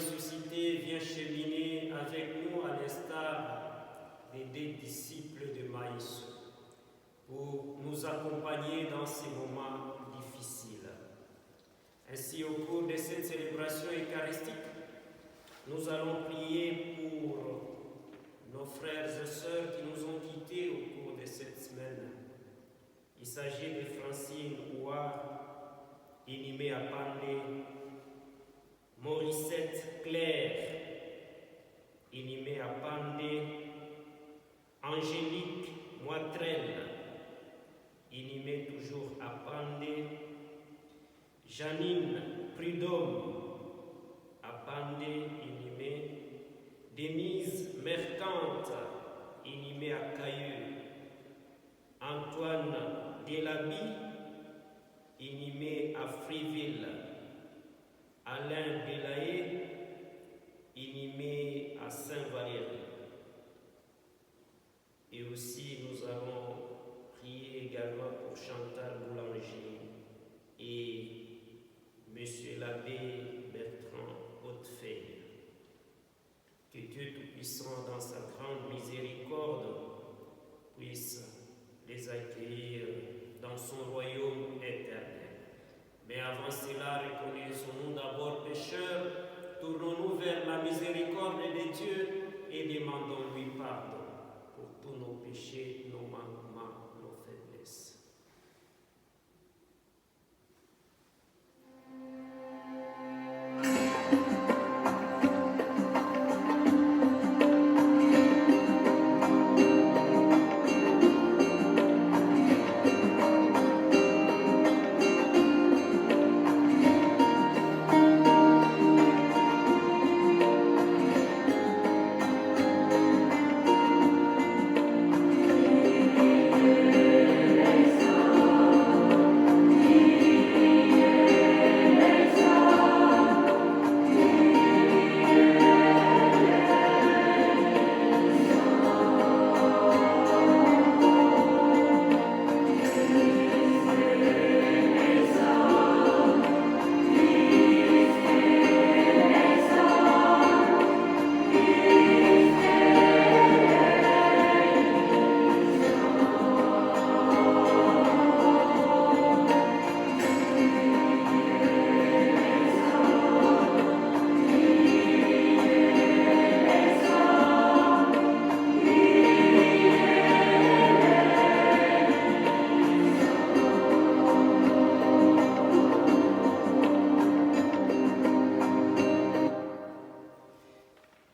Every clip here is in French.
ressuscité vient cheminer avec nous à l'instar des deux disciples de Maïs pour nous accompagner dans ces moments difficiles. Ainsi, au cours de cette célébration eucharistique, nous allons prier pour nos frères et sœurs qui nous ont quittés au cours de cette semaine. Il s'agit de Francine Ouar, Inimé Apandé, Morissette Claire, Inimé Apandé, Angélique Moitrel, Inimé toujours Apandé, Janine Prudhomme, Apandé, Inimé, Denise Mercante, Inimé à Cailleux, Antoine Delaby, Inimé à Friville, Alain Delahaye, Inimé à Saint-Valéry. Et aussi nous allons prier également pour Chantal Boulanger et Monsieur l'abbé Bertrand Hautefeuille. Que Dieu Tout-Puissant, dans sa grande miséricorde, puisse les accueillir dans son royaume éternel. Mais avant cela, reconnaissons-nous d'abord pécheurs, tournons-nous vers la miséricorde de Dieu et demandons-lui pardon pour tous nos péchés, nos manquements, nos faiblesses.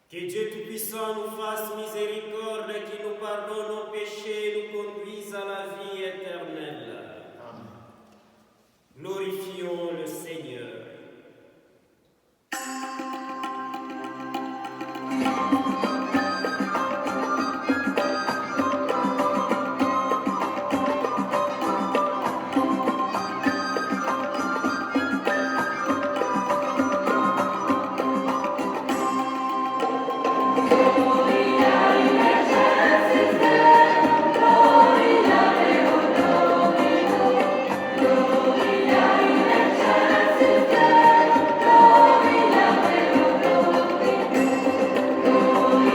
Que Dieu Tout-Puissant nous fasse miséricorde, qui nous pardonne nos péchés et nous conduise à la vie éternelle. Amen. Glorifions le Seigneur. Gloria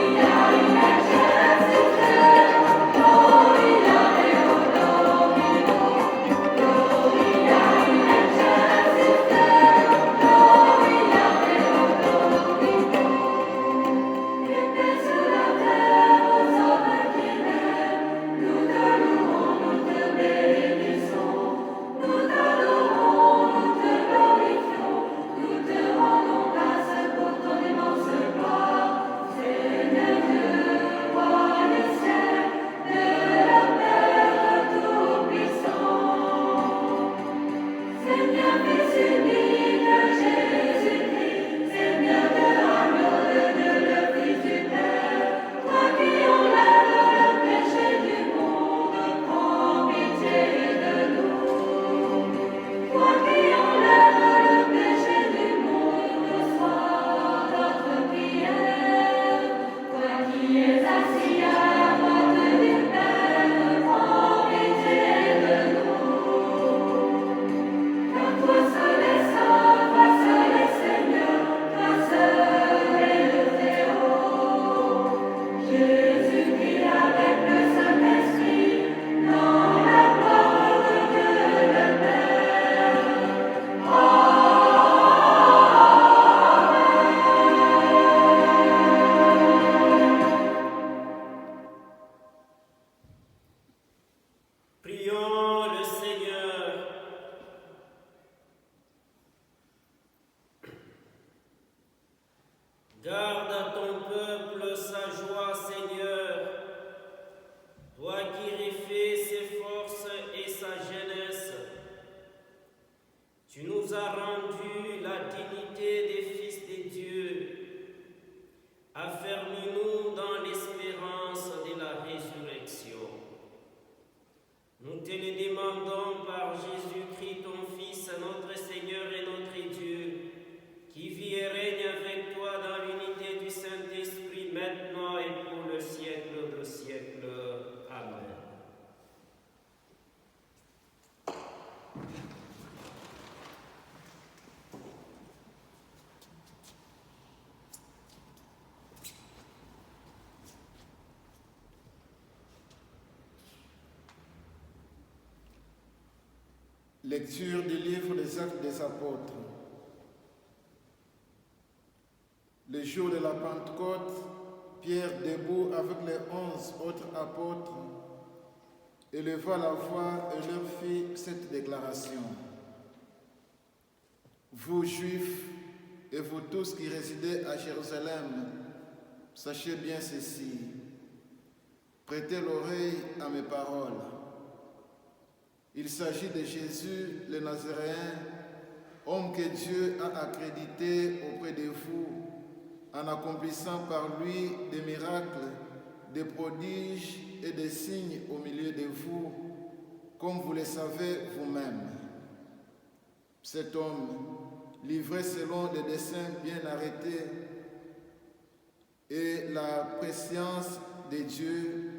de sa joie, Seigneur, toi qui refais ses forces et sa jeunesse. Tu nous as rendu la dignité des fils de Dieu. Affermis-nous dans l'espérance de la résurrection. Nous te le demandons par Jésus-Christ, ton Fils, notre Seigneur et notre Dieu, qui vit et règne avec toi dans l'unité du Saint-Esprit, maintenant et pour le siècle des siècles. Amen. Lecture du livre des Actes des Apôtres. Le jour de la Pentecôte, Pierre, debout avec les 11 autres apôtres, éleva la voix et leur fit cette déclaration. Vous, Juifs, et vous tous qui résidez à Jérusalem, sachez bien ceci. Prêtez l'oreille à mes paroles. Il s'agit de Jésus, le Nazaréen, homme que Dieu a accrédité auprès de vous, en accomplissant par lui des miracles, des prodiges et des signes au milieu de vous, comme vous le savez vous-même. Cet homme, livré selon des desseins bien arrêtés et la prescience de Dieu,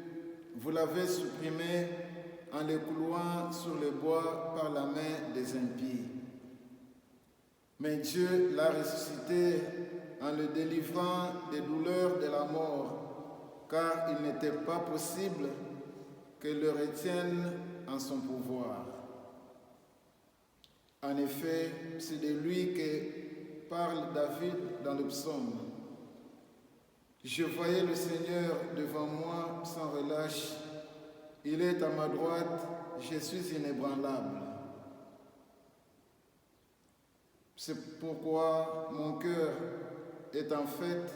vous l'avez supprimé en le clouant sur le bois par la main des impies. Mais Dieu l'a ressuscité en le délivrant des douleurs de la mort, car il n'était pas possible que le retienne en son pouvoir. En effet, c'est de lui que parle David dans le psaume. Je voyais le Seigneur devant moi sans relâche. Il est à ma droite, je suis inébranlable. C'est pourquoi mon cœur est en fête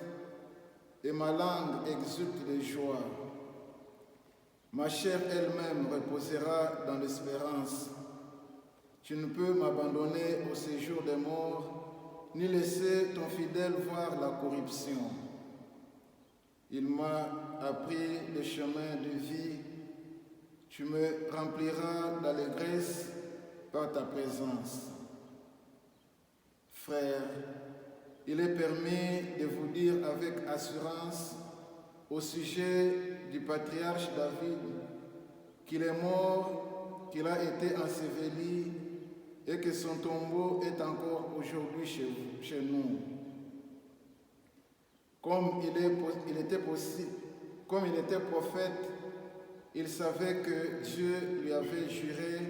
et ma langue exulte de joie. Ma chair elle-même reposera dans l'espérance. Tu ne peux m'abandonner au séjour des morts, ni laisser ton fidèle voir la corruption. Il m'a appris le chemin de vie. Tu me rempliras d'allégresse par ta présence. Frères, il est permis de vous dire avec assurance au sujet du patriarche David qu'il est mort, qu'il a été enseveli et que son tombeau est encore aujourd'hui chez nous. Comme il était prophète, il savait que Dieu lui avait juré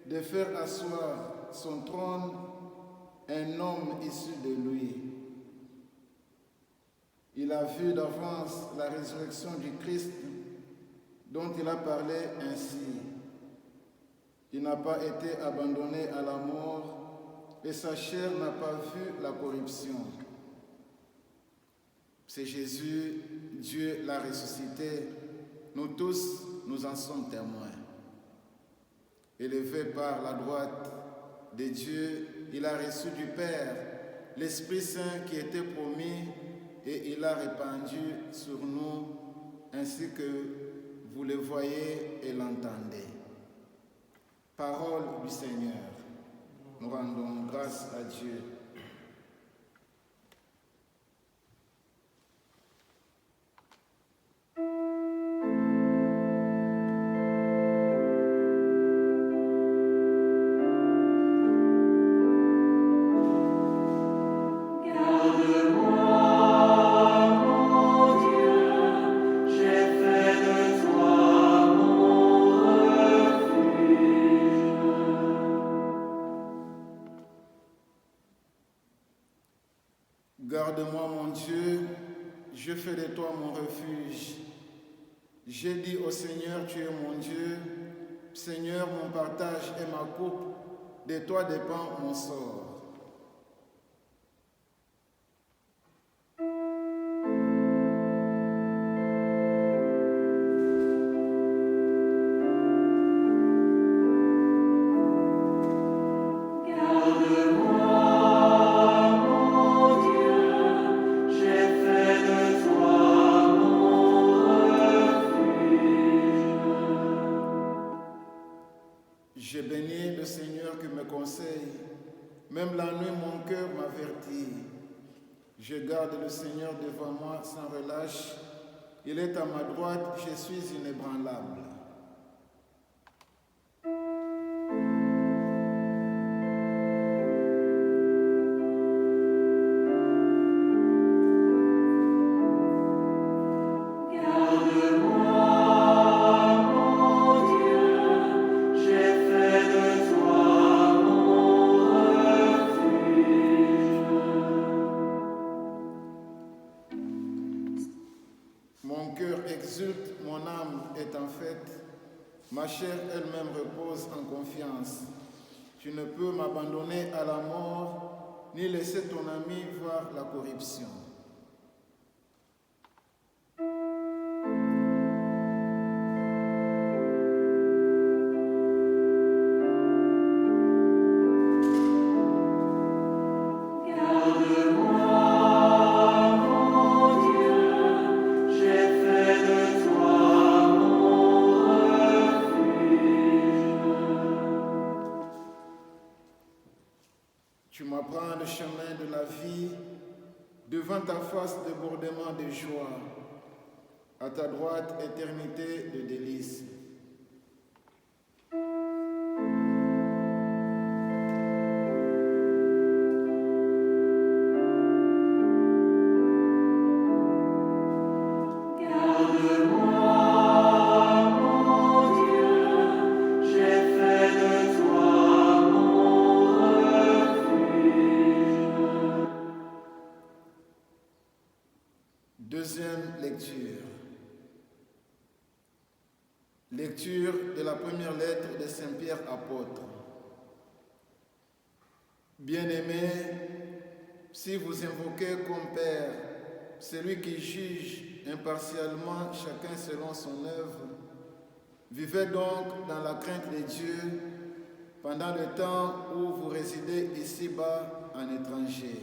de faire asseoir son trône un homme issu de lui. Il a vu d'avance la résurrection du Christ dont il a parlé ainsi. Il n'a pas été abandonné à la mort et sa chair n'a pas vu la corruption. C'est Jésus, Dieu l'a ressuscité. Nous tous, nous en sommes témoins. Élevé par la droite de Dieu, il a reçu du Père l'Esprit Saint qui était promis et il l'a répandu sur nous ainsi que vous le voyez et l'entendez. Parole du Seigneur. Nous rendons grâce à Dieu. Garde-moi, mon Dieu, je fais de toi mon refuge. J'ai dit au Seigneur, tu es mon Dieu. Seigneur, mon partage et ma coupe, de toi dépend mon sort. garde le Seigneur devant moi sans relâche. Il est à ma droite, je suis inébranlable. Mon cœur exulte, mon âme est en fête, ma chair elle-même repose en confiance. Tu ne peux m'abandonner à la mort, ni laisser ton ami voir la corruption. Tu m'apprends le chemin de la vie, devant ta face débordement de joie, à ta droite éternité de délices. Deuxième lecture. Lecture de la première lettre de Saint Pierre apôtre. Bien-aimés, si vous invoquez comme Père celui qui juge impartialement chacun selon son œuvre, vivez donc dans la crainte de Dieu pendant le temps où vous résidez ici-bas en étranger.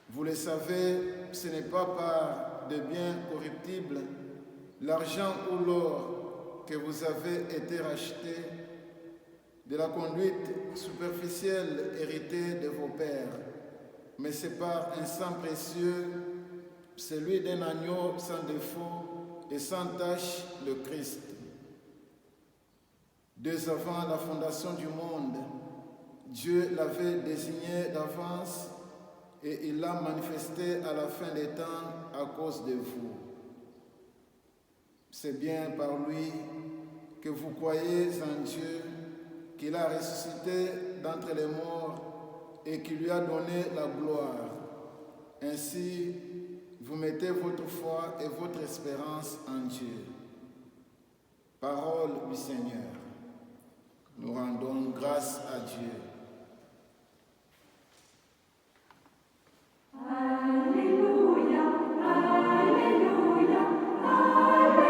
Vous le savez, ce n'est pas par des biens corruptibles, l'argent ou l'or que vous avez été rachetés, de la conduite superficielle héritée de vos pères, mais c'est par un sang précieux, celui d'un agneau sans défaut et sans tache, le Christ. Dès avant la fondation du monde, Dieu l'avait désigné d'avance et il l'a manifesté à la fin des temps à cause de vous. C'est bien par lui que vous croyez en Dieu, qu'il a ressuscité d'entre les morts et qui lui a donné la gloire. Ainsi, vous mettez votre foi et votre espérance en Dieu. Parole du Seigneur. Nous rendons grâce à Dieu. Alléluia, Alléluia, Alléluia,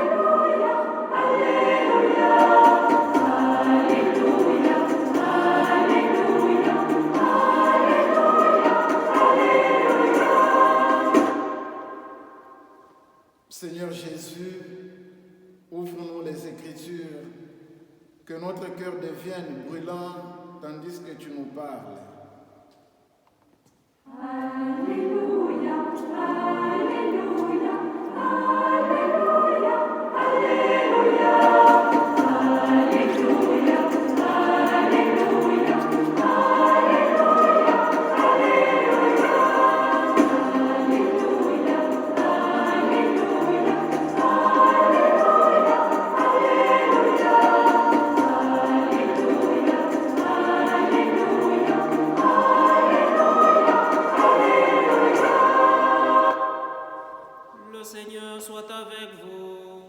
Alléluia, Alléluia, Alléluia, Alléluia. Seigneur Jésus, ouvre-nous les Écritures, que notre cœur devienne brûlant tandis que tu nous parles. Alléluia, Alléluia, Alléluia, Alléluia, Alléluia, Alléluia, Le Seigneur soit avec vous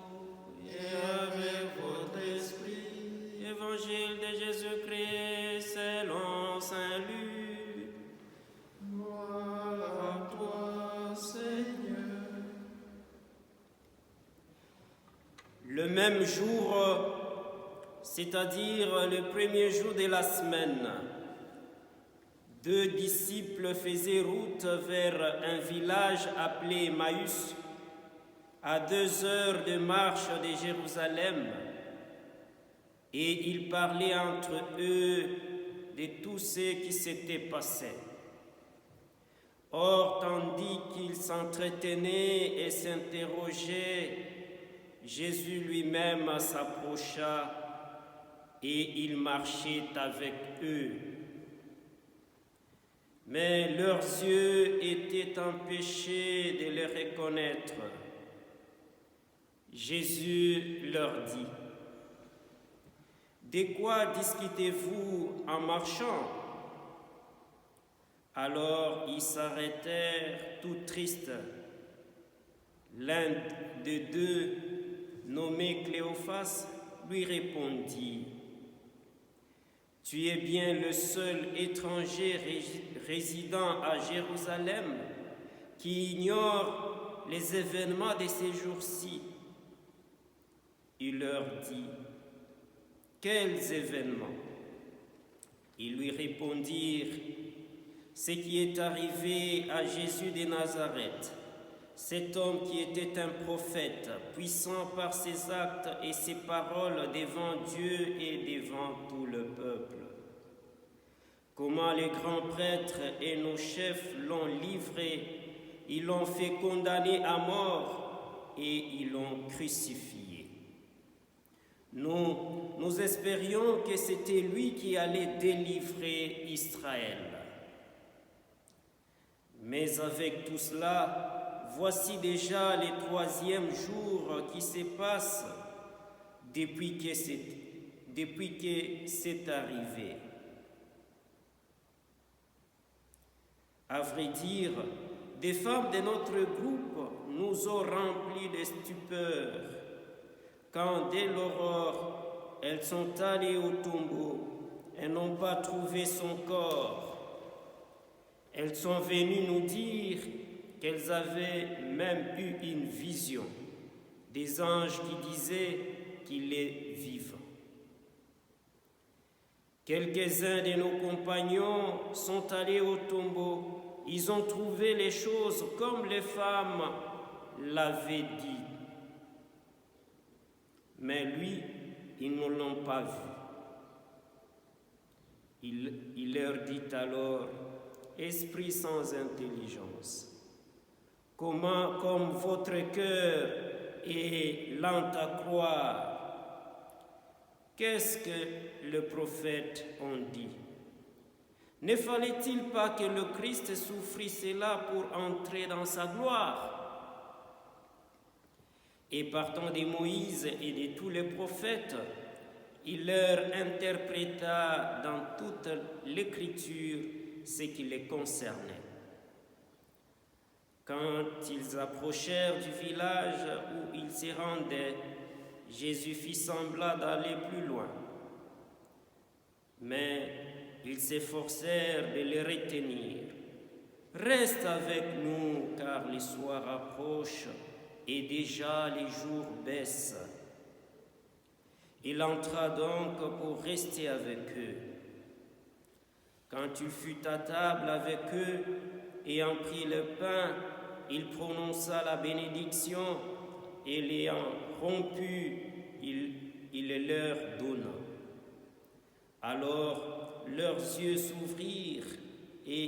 et avec votre esprit. Évangile de Jésus-Christ selon Saint Luc. Gloire à toi, Seigneur. Le même jour, c'est-à-dire le premier jour de la semaine, 2 disciples faisaient route vers un village appelé Emmaüs, à 2 heures de marche de Jérusalem, et ils parlaient entre eux de tout ce qui s'était passé. Or, tandis qu'ils s'entretenaient et s'interrogeaient, Jésus lui-même s'approcha et il marchait avec eux. Mais leurs yeux étaient empêchés de le reconnaître. Jésus leur dit: « De quoi discutez-vous en marchant ?» Alors ils s'arrêtèrent tout tristes. L'un des deux, nommé Cléophas, lui répondit: « Tu es bien le seul étranger résidant à Jérusalem qui ignore les événements de ces jours-ci. » Il leur dit: « Quels événements ?» Ils lui répondirent: « Ce qui est arrivé à Jésus de Nazareth, cet homme qui était un prophète, puissant par ses actes et ses paroles devant Dieu et devant tout le peuple. Comment les grands prêtres et nos chefs l'ont livré, ils l'ont fait condamner à mort et ils l'ont crucifié. Nous espérions que c'était lui qui allait délivrer Israël. Mais avec tout cela, voici déjà le 3e jour qui se passe depuis que c'est arrivé. À vrai dire, des femmes de notre groupe nous ont remplis de stupeur quand, dès l'aurore, elles sont allées au tombeau et n'ont pas trouvé son corps. Elles sont venues nous dire qu'elles avaient même eu une vision, des anges qui disaient qu'il est vivant. Quelques-uns de nos compagnons sont allés au tombeau. Ils ont trouvé les choses comme les femmes l'avaient dit. Mais lui, ils ne l'ont pas vu. Il leur dit alors: « Esprit sans intelligence, comme votre cœur est lent à croire, qu'est-ce que le prophète a dit? Ne fallait-il pas que le Christ souffrisse cela pour entrer dans sa gloire? Et partant de Moïse et de tous les prophètes, il leur interpréta dans toute l'Écriture ce qui les concernait. Quand ils approchèrent du village où ils se rendaient, Jésus fit semblant d'aller plus loin. Mais ils s'efforcèrent de le retenir. « Reste avec nous, car le soir approche et déjà les jours baissent. » Il entra donc pour rester avec eux. Quand il fut à table avec eux, ayant pris le pain, il prononça la bénédiction et l'ayant rompu, il le leur donna. Alors leurs yeux s'ouvrirent et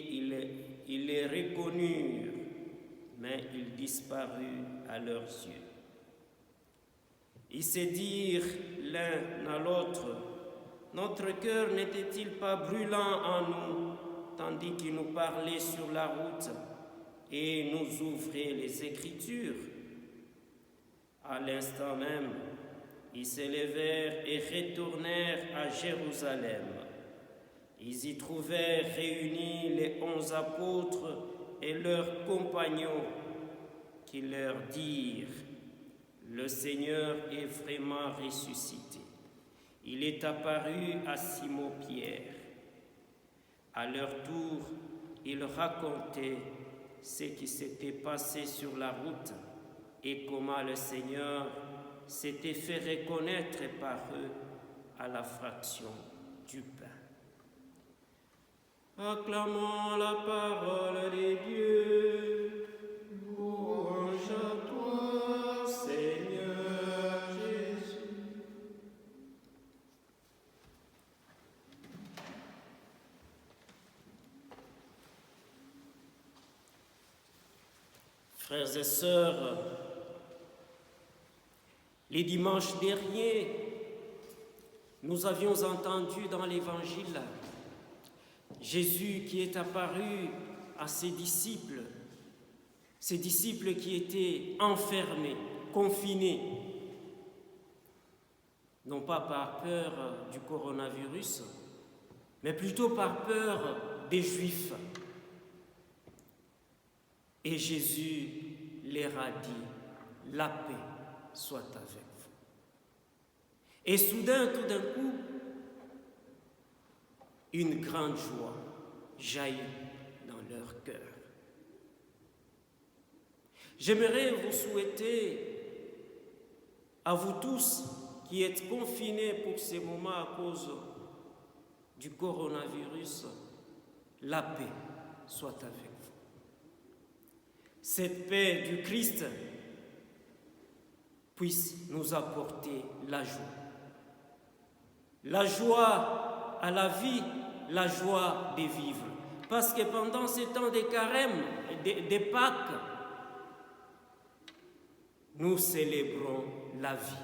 ils les reconnurent, mais il disparut à leurs yeux. Ils se dirent l'un à l'autre: « Notre cœur n'était-il pas brûlant en nous, tandis qu'il nous parlait sur la route et nous ouvrait les Écritures ?» À l'instant même, ils se levèrent et retournèrent à Jérusalem. Ils y trouvèrent réunis les 11 apôtres et leurs compagnons, qui leur dirent: « Le Seigneur est vraiment ressuscité. Il est apparu à Simon-Pierre. » À leur tour, ils racontaient ce qui s'était passé sur la route et comment le Seigneur s'était fait reconnaître par eux à la fraction du pain. Acclamons la parole de Dieu. Louange à toi, Seigneur Jésus. Frères et sœurs, les dimanches derniers, nous avions entendu dans l'Évangile Jésus qui est apparu à ses disciples qui étaient enfermés, confinés, non pas par peur du coronavirus, mais plutôt par peur des Juifs. Et Jésus leur a dit, la paix soit avec vous. Et soudain, tout d'un coup, une grande joie jaillit dans leur cœur. J'aimerais vous souhaiter, à vous tous qui êtes confinés pour ces moments à cause du coronavirus, la paix soit avec vous. Cette paix du Christ puisse nous apporter la joie. La joie à la vie, la joie de vivre. Parce que pendant ces temps des carême, des Pâques, nous célébrons la vie.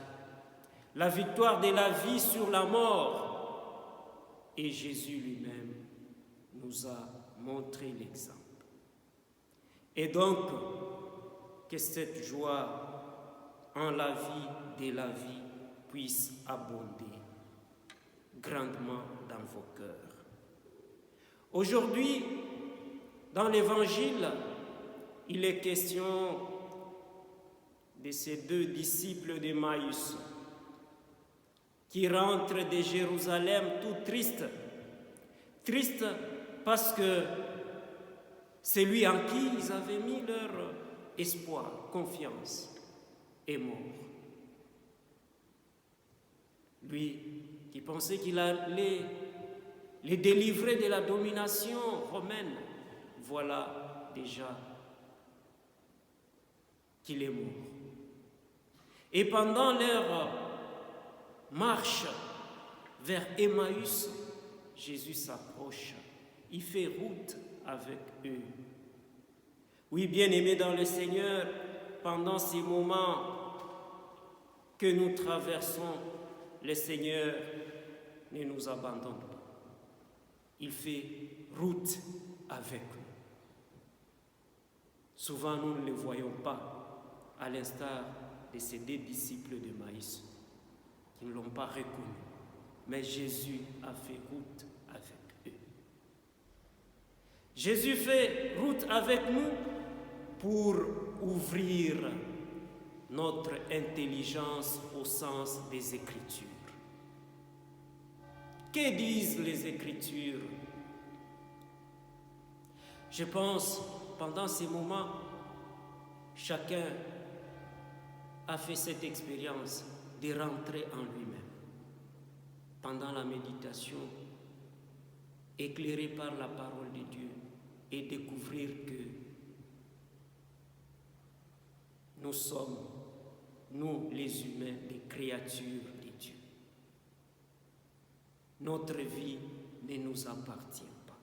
La victoire de la vie sur la mort. Et Jésus lui-même nous a montré l'exemple. Et donc, que cette joie en la vie de la vie puisse abonder grandement dans vos cœurs. Aujourd'hui, dans l'Évangile, il est question de ces deux disciples d'Emmaüs qui rentrent de Jérusalem tout tristes. Tristes parce que celui en qui ils avaient mis leur espoir, confiance, est mort. Lui qui pensait qu'il allait les délivrer de la domination romaine, voilà déjà qu'il est mort. Et pendant leur marche vers Emmaüs, Jésus s'approche, il fait route avec eux. Oui, bien-aimés dans le Seigneur, pendant ces moments que nous traversons, le Seigneur ne nous abandonne pas. Il fait route avec nous. Souvent, nous ne le voyons pas, à l'instar de ces deux disciples de Maïs, qui ne l'ont pas reconnu. Mais Jésus a fait route avec eux. Jésus fait route avec nous pour ouvrir notre intelligence au sens des Écritures. Que disent les Écritures? Je pense, pendant ces moments, chacun a fait cette expérience de rentrer en lui-même. Pendant la méditation, éclairé par la parole de Dieu, et découvrir que nous sommes, nous les humains, des créatures de Dieu. Notre vie ne nous appartient pas.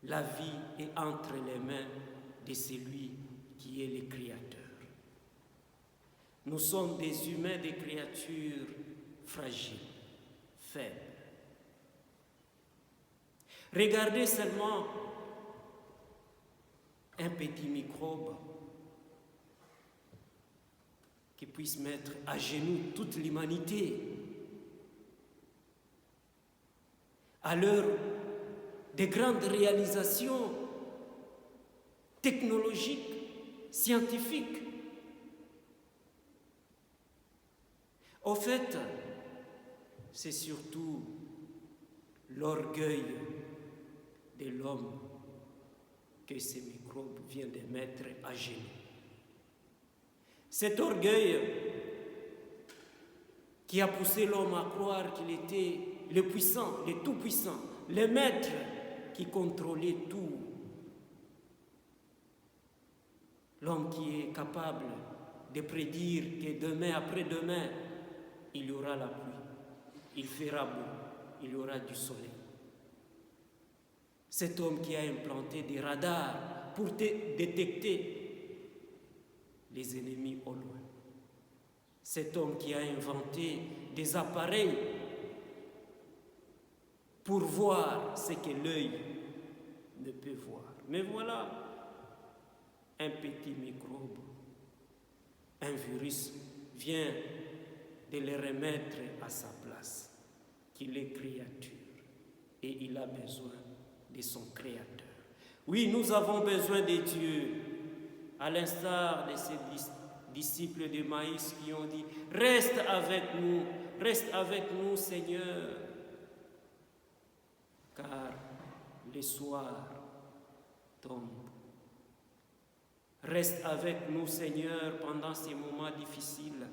La vie est entre les mains de celui qui est le Créateur. Nous sommes des humains, des créatures fragiles, faibles. Regardez seulement un petit microbe qui puisse mettre à genoux toute l'humanité. À l'heure des grandes réalisations technologiques, scientifiques. Au fait, c'est surtout l'orgueil de l'homme que ces microbes viennent de mettre à genoux. Cet orgueil qui a poussé l'homme à croire qu'il était le puissant, le tout-puissant, le maître qui contrôlait tout. L'homme qui est capable de prédire que demain, après-demain, il y aura la pluie, il fera beau, il y aura du soleil. Cet homme qui a implanté des radars pour détecter les ennemis au loin. Cet homme qui a inventé des appareils pour voir ce que l'œil ne peut voir. Mais voilà, un petit microbe, un virus vient de le remettre à sa place, qu'il est créature et il a besoin de son Créateur. Oui, nous avons besoin de Dieu, à l'instar de ces disciples de Maïs qui ont dit « Reste avec nous, Seigneur, car le soir tombe. Reste avec nous, Seigneur, pendant ces moments difficiles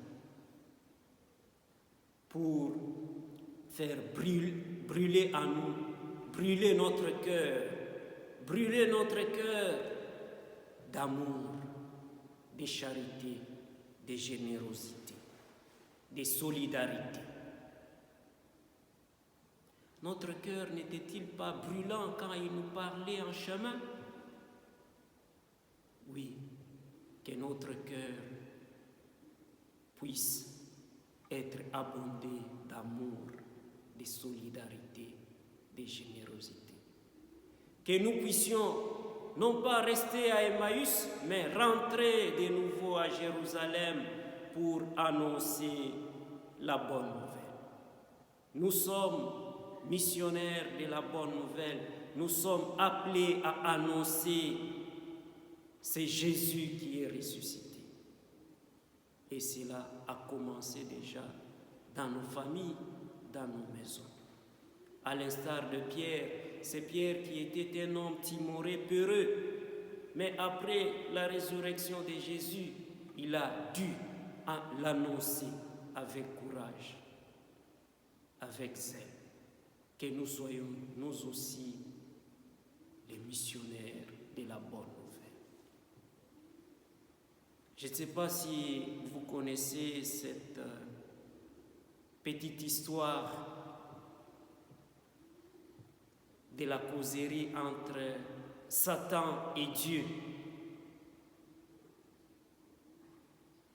pour faire brûler en nous, brûler notre cœur d'amour, de charité, de générosité, de solidarité. Notre cœur n'était-il pas brûlant quand il nous parlait en chemin? Oui, que notre cœur puisse être abondé d'amour, de solidarité, de générosité. Que nous puissions non pas rester à Emmaüs, mais rentrer de nouveau à Jérusalem pour annoncer la bonne nouvelle. Nous sommes missionnaires de la bonne nouvelle. Nous sommes appelés à annoncer c'est Jésus qui est ressuscité. Et cela a commencé déjà dans nos familles, dans nos maisons. À l'instar de Pierre, c'est Pierre qui était un homme timoré, peureux. Mais après la résurrection de Jésus, il a dû l'annoncer avec courage, avec zèle. Que nous soyons, nous aussi, les missionnaires de la bonne nouvelle. Je ne sais pas si vous connaissez cette petite histoire de la causerie entre Satan et Dieu.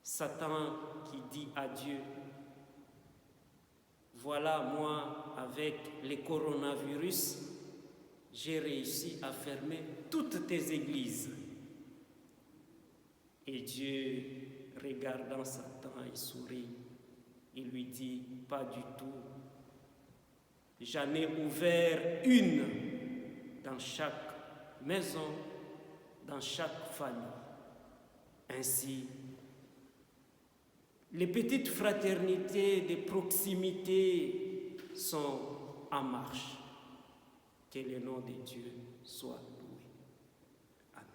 Satan qui dit à Dieu, voilà, moi, avec le coronavirus, j'ai réussi à fermer toutes tes églises. Et Dieu, regardant Satan, il sourit. Il lui dit, pas du tout. J'en ai ouvert une dans chaque maison, dans chaque famille. Ainsi, les petites fraternités de proximité sont en marche. Que le nom de Dieu soit loué. Amen.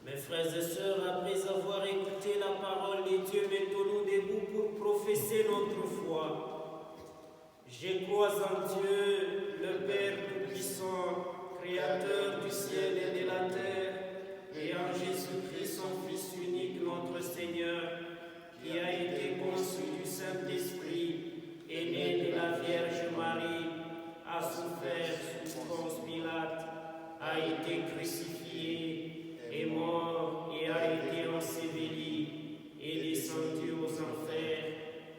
Mes frères et sœurs, après avoir écouté la parole de Dieu, mettons-nous debout pour professer notre foi. Je crois en Dieu, le Père Tout-Puissant, Créateur du ciel et de la terre, et en Jésus-Christ, son Fils unique, notre Seigneur, qui a été conçu du Saint-Esprit, est né de la Vierge Marie, a souffert sous Ponce Pilate, a été crucifié, est mort et a été enseveli, est descendu aux enfers,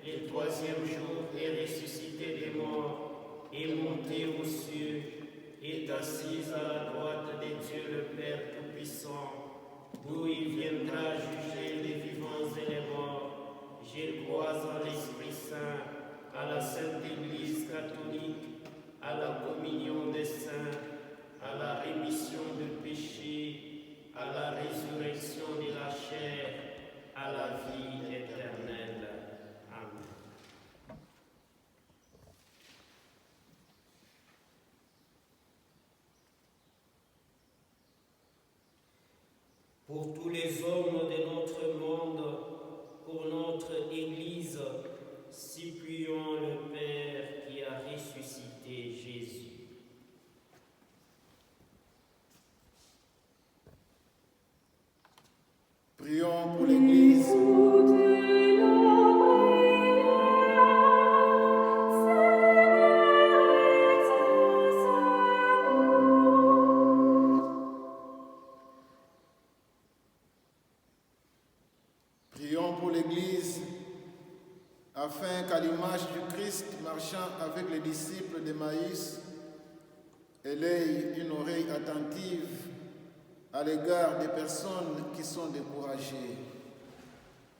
le troisième jour est ressuscité des morts, est monté aux cieux, est assis à la droite de Dieu le Père Tout-Puissant, d'où il viendra juger les vivants et les morts. Je crois en l'Esprit Saint, à la Sainte Église pour tous les hommes de notre monde, pour notre Église, supplions le Père qui a ressuscité Jésus. Prions pour l'Église. Prions pour l'Église afin qu'à l'image du Christ marchant avec les disciples d'Emmaüs, elle ait une oreille attentive à l'égard des personnes qui sont découragées,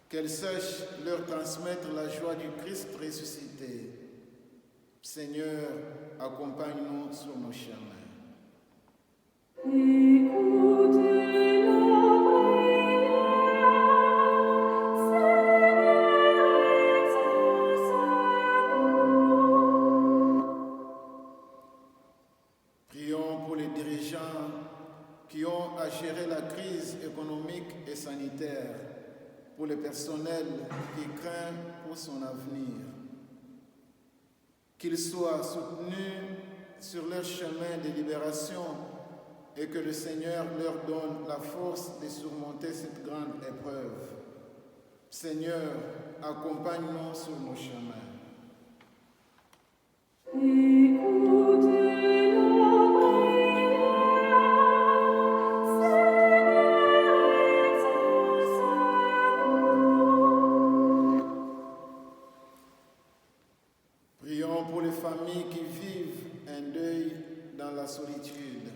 qu'elle sache leur transmettre la joie du Christ ressuscité. Seigneur, accompagne-nous sur nos chemins. Prions pour les dirigeants qui ont à gérer la crise économique et sanitaire, pour le personnel qui craint pour son avenir. Qu'ils soient soutenus sur leur chemin de libération et que le Seigneur leur donne la force de surmonter cette grande épreuve. Seigneur, accompagne-nous sur nos chemins. Prions pour les familles qui vivent un deuil dans la solitude,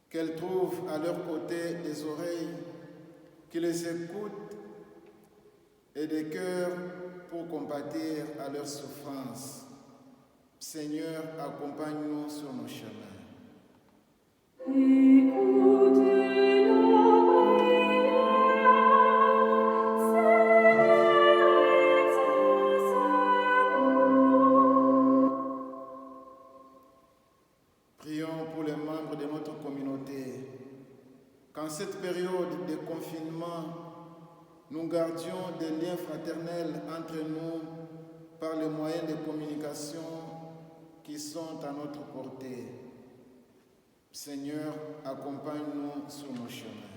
qu'elles trouvent à leur côté des oreilles qui les écoutent et des cœurs pour compatir à leur souffrance. Seigneur, accompagne-nous sur nos chemins. Prions pour les membres de notre communauté, qu'en cette période de confinement, nous gardions des liens fraternels entre nous par les moyens de communication qui sont à notre portée. Seigneur, accompagne-nous sur nos chemins.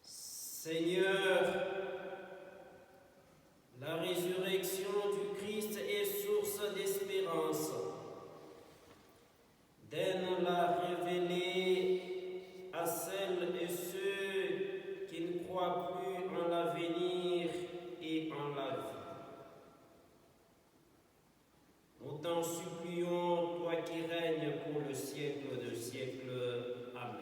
Seigneur, la résurrection du Christ est source d'espérance. Donne-la révéler à celles et ceux qui ne croient plus en l'avenir et en la vie. Nous t'en supplions, toi qui règnes pour le siècle de siècles. Amen.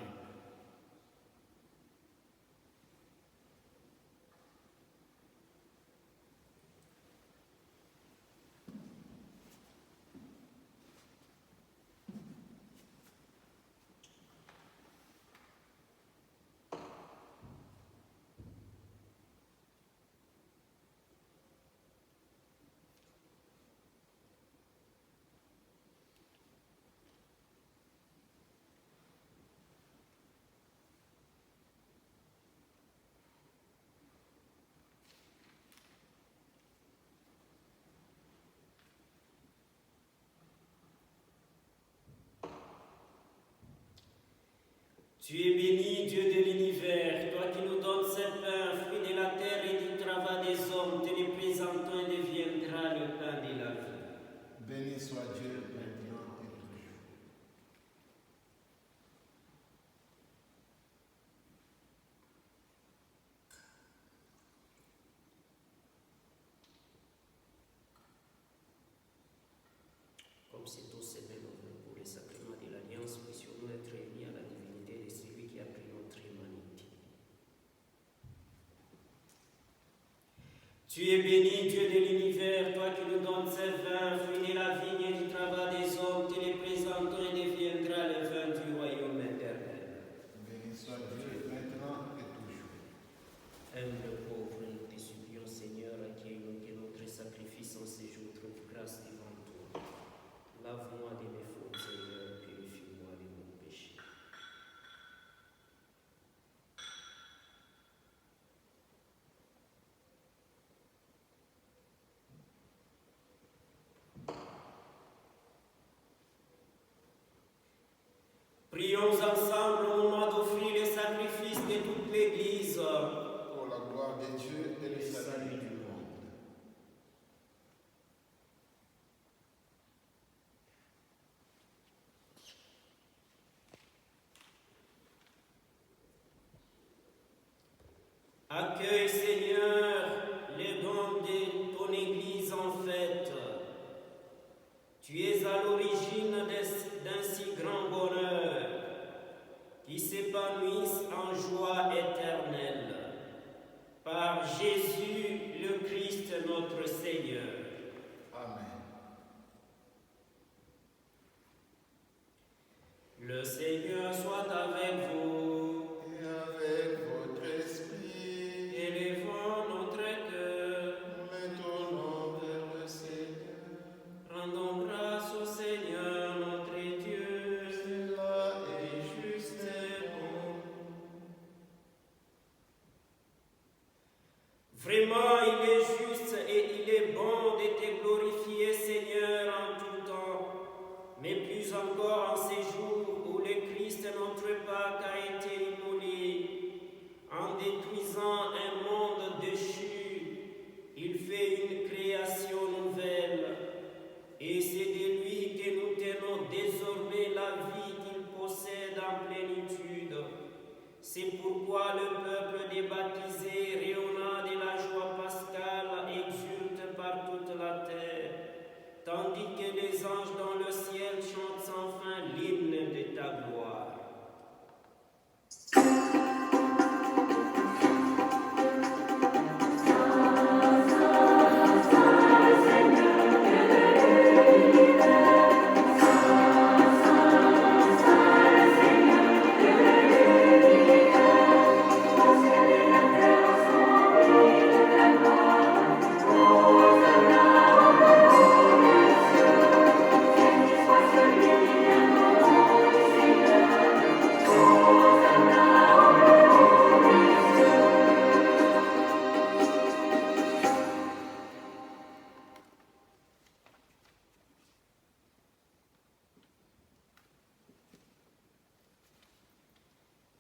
Tu es béni, Dieu de l'univers, toi qui nous donnes ce pain, fruit de la terre et du travail des hommes, te le présentons et deviendra le pain de la vie. Béni soit Dieu maintenant et toujours. Comme c'est au Seigneur pour les sacrements de l'Alliance, puissions-nous être unis à la divinité de celui qui a pris notre humanité. Tu es béni, Dieu de l'univers, toi qui nous donnes ce vin, fruit de la vigne et du travail des hommes, te le présentons et deviendra le vin du royaume. Prions ensemble au moment d'offrir les sacrifices de toute l'Église pour la gloire de Dieu et et le le salut salut du du monde. monde. Accueille, Seigneur, les dons de ton Église en fête. Tu es à l'origine d'un si grand bonheur qui s'épanouisse en joie éternelle. Par Jésus le Christ notre Seigneur. Amen. Le Seigneur soit avec vous. Et avec votre esprit, Élevons notre cœur. mettons-nous vers le Seigneur. Rendons grâce au Seigneur notre Dieu. Cela est juste et bon. Vraiment, il est juste et il est bon de te glorifier, Seigneur, en tout temps, mais plus encore en ces jours où le Christ, notre Pâque, a été immolé. En détruisant un monde déchu, il fait une création nouvelle. Et c'est de lui que nous tenons désormais la vie qu'il possède en plénitude. C'est pourquoi le peuple des baptisés, rayonnant de la joie pascale, exulte par toute la terre, tandis que les anges dans le ciel chantent sans fin l'hymne de ta gloire.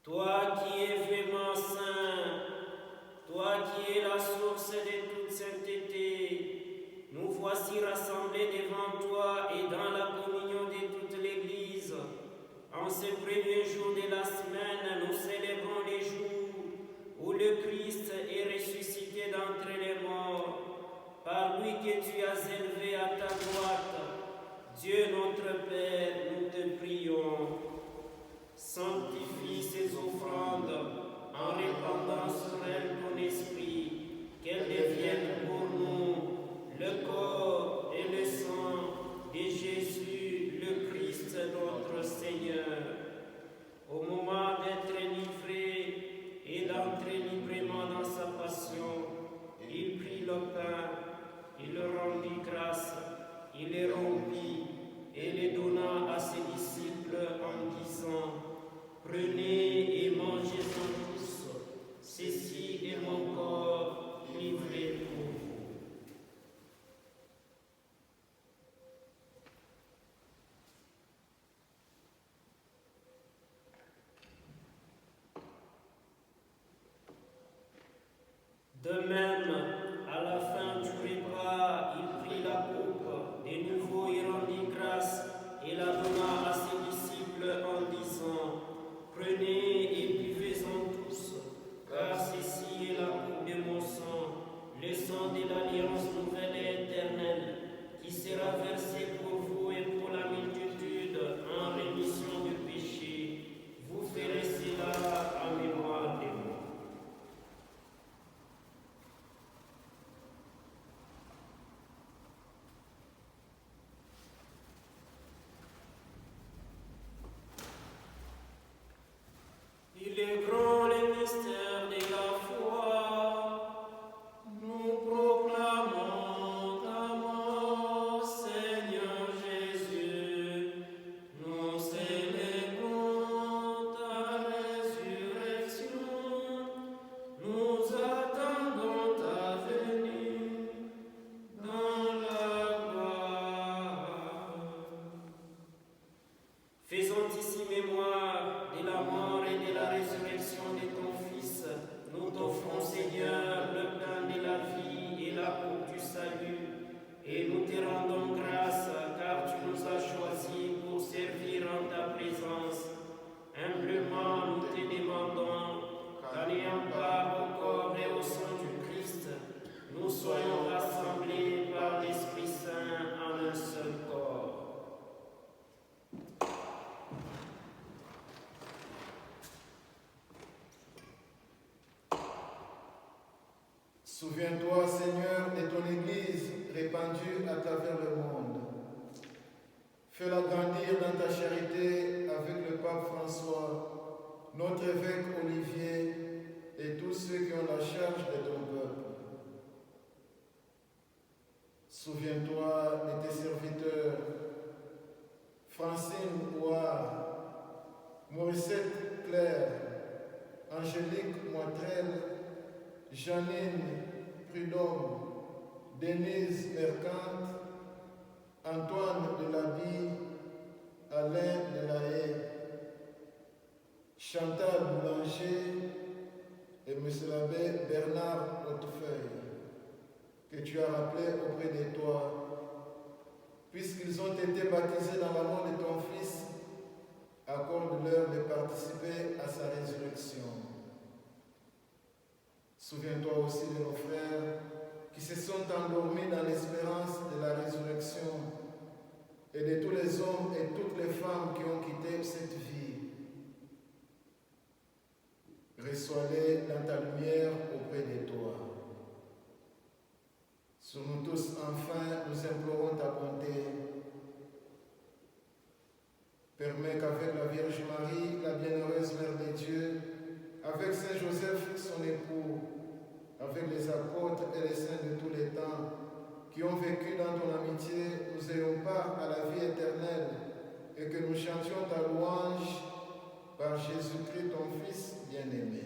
Toi qui es vraiment saint, toi qui es la source de toute sainteté, nous voici rassemblés devant toi et dans la communion de toute l'Église. En ce premier jour de la semaine, nous célébrons les jours où le Christ est ressuscité d'entre les morts, par lui que tu as élevé à ta droite. Dieu notre Père, nous te prions. Sanctifie ces offrandes en répandant sur elles ton esprit, qu'elles deviennent pour nous le corps et le sang de Jésus, le Christ notre Seigneur. Au moment d'être livré et d'entrer librement dans sa passion, il prit le pain, il le rendit grâce, il les rompit et les donna à ses disciples en disant: Prenez et mangez-en tous, ceci est mon corps livré pour vous. De même, à la fin du repas, il prit la coupe, de nouveau il rendit grâce et la donna à ses disciples en disant: Prenez et buvez-en tous, car ceci est la coupe de mon sang, le sang de l'alliance nouvelle et éternelle, qui sera versé pour vous et pour la multitude en rémission du péché. Vous ferez cela en mémoire de moi. Il est grand le mystère de la foi. Nous proclamons ta mort, Seigneur. soyons rassemblés par l'Esprit Saint en un seul corps. Souviens-toi, Seigneur, de ton Église répandue à travers le monde. Fais-la grandir dans ta charité avec le pape François, notre évêque Olivier et tous ceux qui ont la charge de ton peuple. Souviens-toi de tes serviteurs, Francine Ouard, Mauricette Claire, Angélique Moitrel, Janine Prudhomme, Denise Mercante, Antoine Delabie, Alain Delahaye, Chantal Boulanger et M. l'abbé Bernard Hautefeuille, que tu as rappelé auprès de toi, puisqu'ils ont été baptisés dans l'amour de ton Fils, accorde-leur de participer à sa résurrection. Souviens-toi aussi de nos frères qui se sont endormis dans l'espérance de la résurrection et de tous les hommes et toutes les femmes qui ont quitté cette vie. Reçois-les dans ta lumière auprès de toi. Sur nous tous, enfin, nous implorons ta bonté. Permets qu'avec la Vierge Marie, la bienheureuse Mère de Dieu, avec Saint Joseph, son époux, avec les apôtres et les saints de tous les temps, qui ont vécu dans ton amitié, nous ayons part à la vie éternelle et que nous chantions ta louange par Jésus-Christ, ton Fils bien-aimé.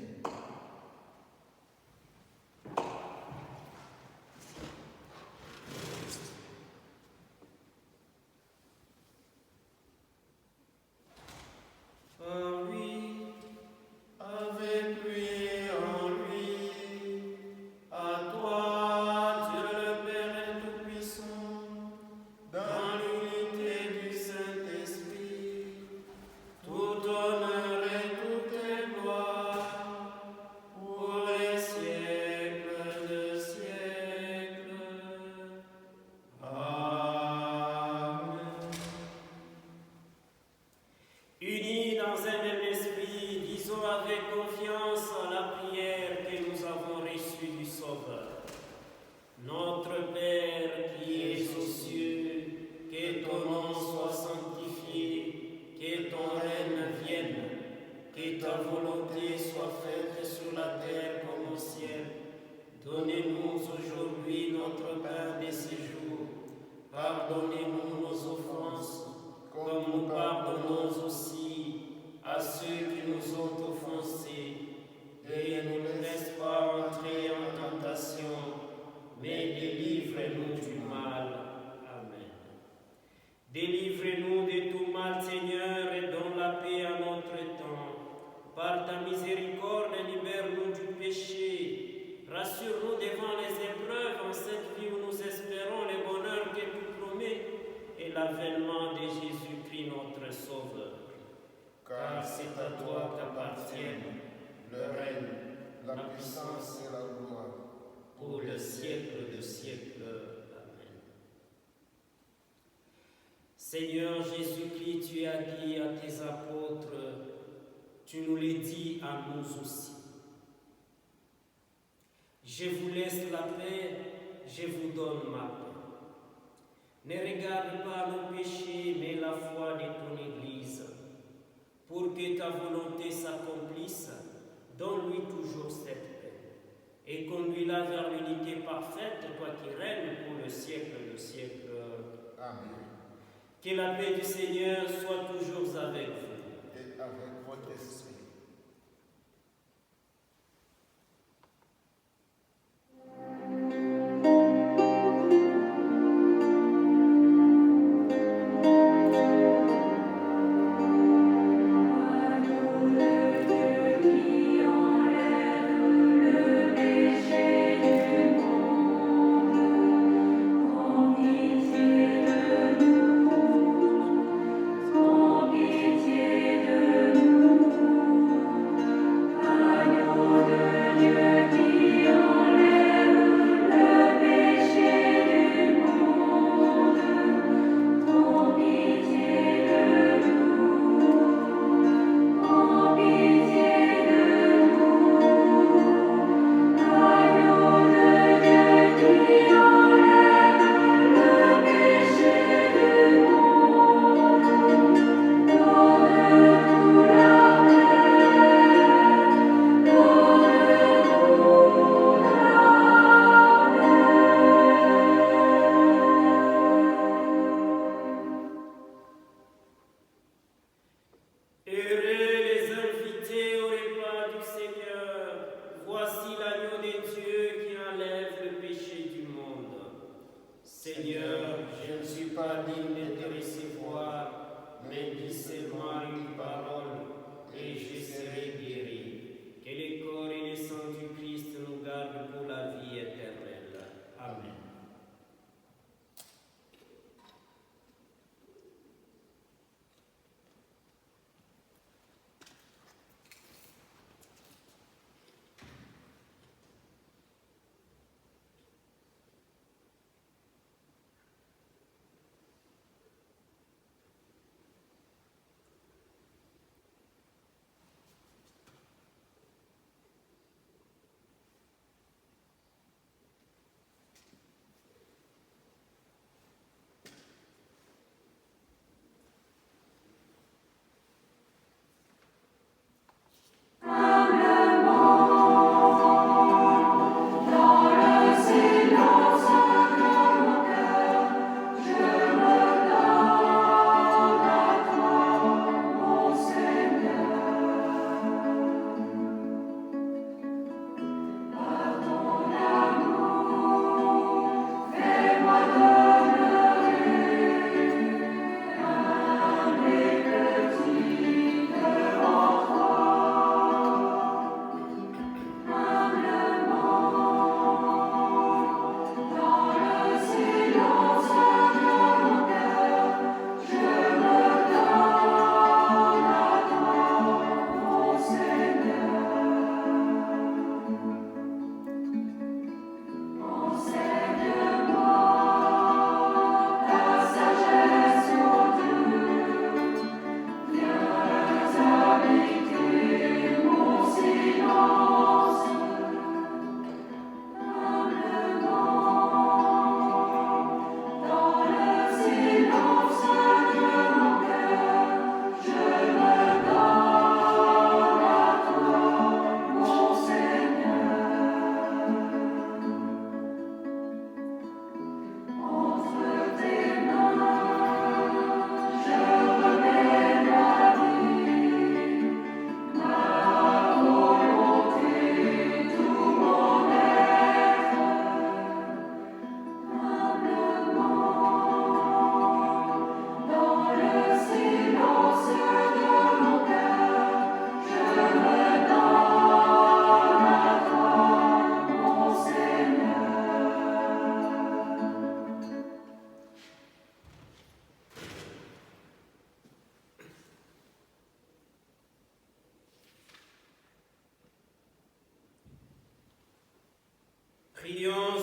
Pardonnez-nous nos offenses, comme nous pardonnons aussi à ceux qui nous ont offensés. Et ne nous laisse pas entrer en tentation, mais délivre-nous du mal. Amen. Délivre-nous de tout mal, Seigneur, et donne la paix à notre temps. Par ta miséricorde, libère-nous du péché. Rassure-nous devant les épreuves en cette vie où nous espérons le bonheur que tu promets et l'avènement de Jésus-Christ, notre Sauveur. Car c'est à toi qu'appartiennent le règne, la puissance et la gloire, pour le siècle de siècles. Amen. Seigneur Jésus-Christ, tu as dit à tes apôtres, tu nous le dis à nous aussi. Je vous laisse la paix, je vous donne ma paix. Ne regarde pas nos péchés, mais la foi de ton Église. Pour que ta volonté s'accomplisse, donne-lui toujours cette paix. Et conduis-la vers l'unité parfaite, toi qui règnes pour le siècle de siècles. Amen. Que la paix du Seigneur soit toujours avec vous. Et avec votre esprit. Pitié de nous.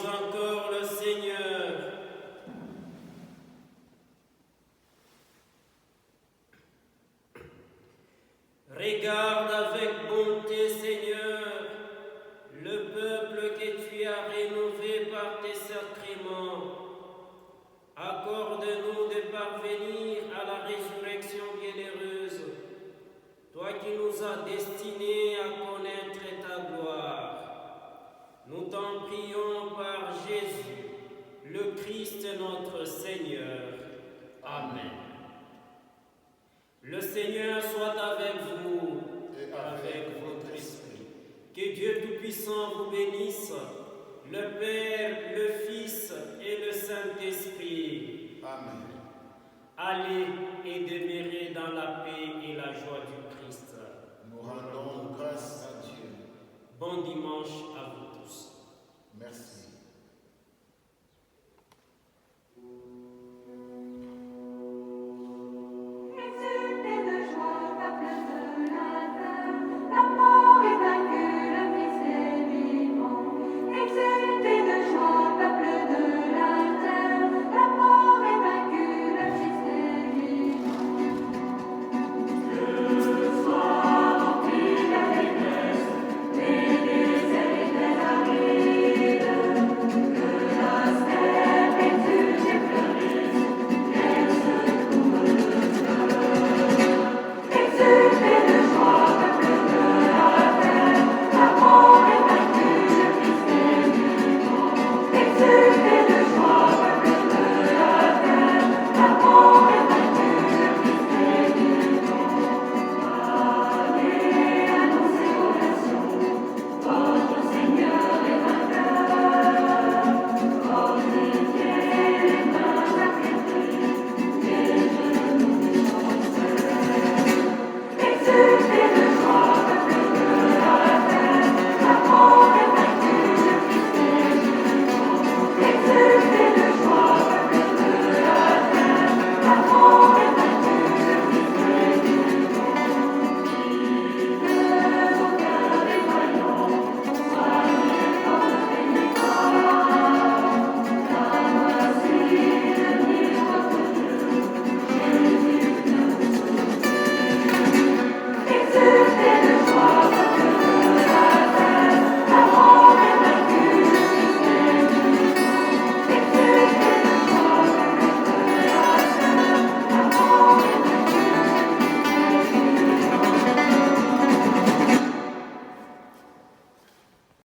encore le Seigneur. Regarde avec bonté, Seigneur, le peuple que tu as rénové par tes sacrements. Accorde-nous de parvenir à la résurrection bienheureuse, toi qui nous as destinés à connaître ta gloire. Nous t'en prions par Jésus, le Christ notre Seigneur. Amen. Le Seigneur soit avec vous Et avec votre esprit. Que Dieu Tout-Puissant vous bénisse, le Père, le Fils et le Saint-Esprit. Amen. Allez et demeurez dans la paix et la joie du Christ. Nous rendons grâce à Dieu. Bon dimanche à vous tous. Merci.